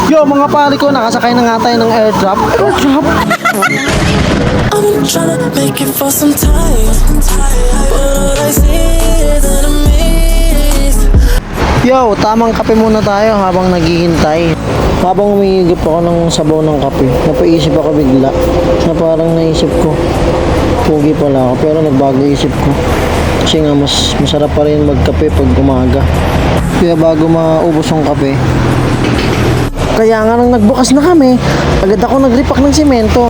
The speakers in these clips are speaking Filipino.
Yo mga pare ko, nakasakay na nga tayo ng airdrop. Airdrop? I'm tryna make it for some time, but I see that I miss. Yo, tamang kape muna tayo habang naghihintay. Habang umihigip ako ng sabaw ng kape, napaisip ako bigla na parang naisip ko, pugi pala ako pero nagbago isip ko. Kasi nga mas masarap pa rin magkape pag umaga. Kaya bago maubos yung kape, kaya nga nang nagbukas na kami, agad ako nagripak ng simento.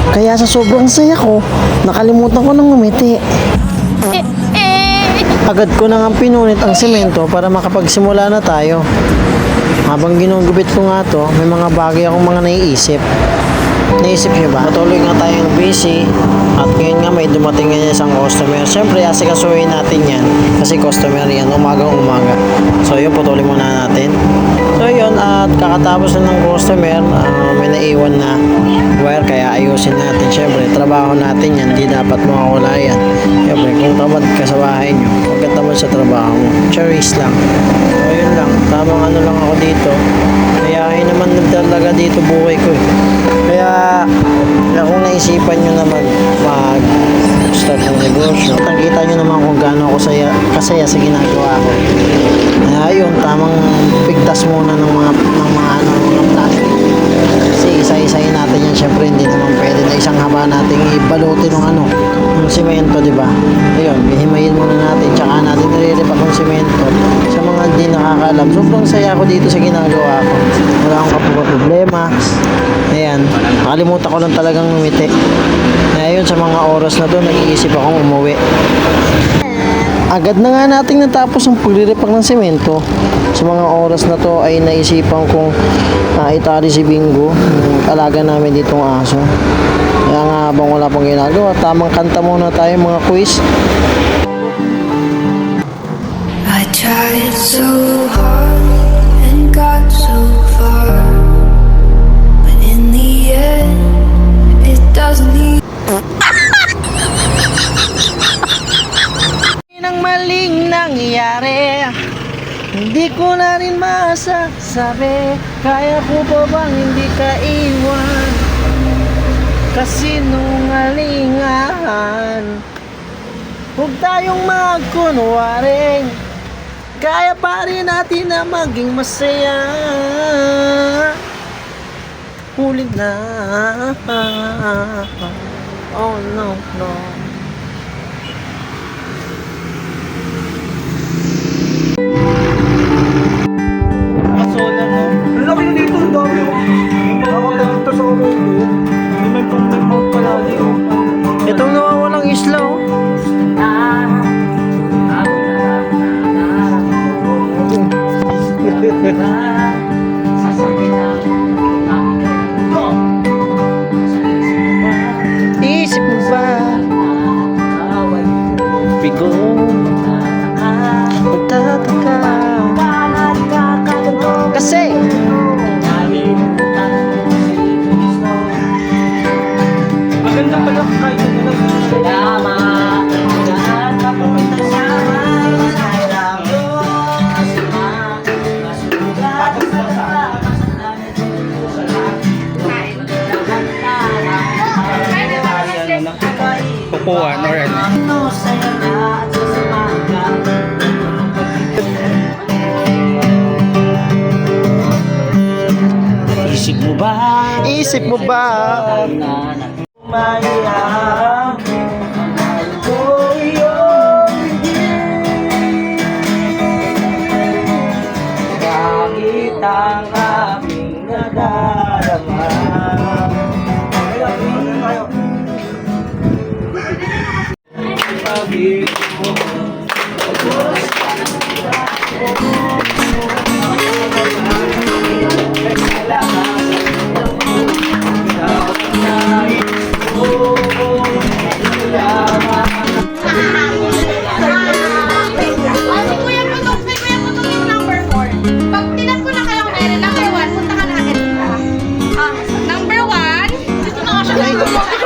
Kaya sa sobrang saya ko, nakalimutan ko nang ngumiti. Agad ko na nga pinunit ang simento para makapagsimula na tayo. Habang ginugupit ko nga to, may mga bagay akong mga naiisip. Naisip niyo ba? Patuloy nga tayong busy at ngayon nga may dumating nga isang customer. Siyempre, asikasuhin natin yan kasi customer yan, umagang umaga. So yun, patuloy muna natin. So yun, at kakatapos na ng customer, may naiwan na wire kaya ayusin natin. Siyempre, trabaho natin yan, hindi dapat mawawala yan. Siyempre, kung tamad ka sa bahay nyo, huwag ka tamad sa trabaho mo. Cherries lang. So yun lang, tamang ano lang ako dito. Kaya naman talaga dito buhay ko eh. Kaya kung naisipan nyo naman mag-start ng negosyo, nakikita nyo naman kung gaano ako kasaya sa ginagawa ko. Ayun, tamang pigtas muna ng mga plastic. Kasi isa-isahin natin yan, syempre hindi naman pwede na isang haba nating ibalutin ng simento, di ba? Ayun, hihimayin muna natin, tsaka natin nililipat ng simento. Sa mga hindi nakakalam, sobrang saya ko dito sa ginagawa ko. Wala akong problema. Ayan, nakalimutan ko lang talagang ngumiti. Ayun, sa mga oras na to, nag-iisip akong umuwi. Agad na nga nating natapos ang paglilipak ng semento. Sa mga oras na to ay naisipan kong itali si Bingo, alaga namin ditong aso. Kaya nga habang wala pang ginagawa, tamang kanta muna tayo mga quiz. I tried so hard and got so far, but in the end it doesn't need. Nang maling nangyari, hindi ko na rin masasabi. Kaya ko pa bang hindi ka iwan? Kasinungalingan. Huwag tayong magkunwaring, kaya pa rin natin na maging masaya. Huli na. Oh no, no. Solar mo. Ang laki na dito, ang dami mo. Ako dito sa ulo mo. May problema palagi. Itong nawawalang isla, oh. Isip mo ba? Bigo. Magtataka. Kasi Maganda pala kahit ano lang. Tama. Pupuan or ano. isip mo ba? Isip mo ba? Mayayang mahal ko iyo. Bakit ang aking nadarama? Bakit mo Number 1, dito na nga siya.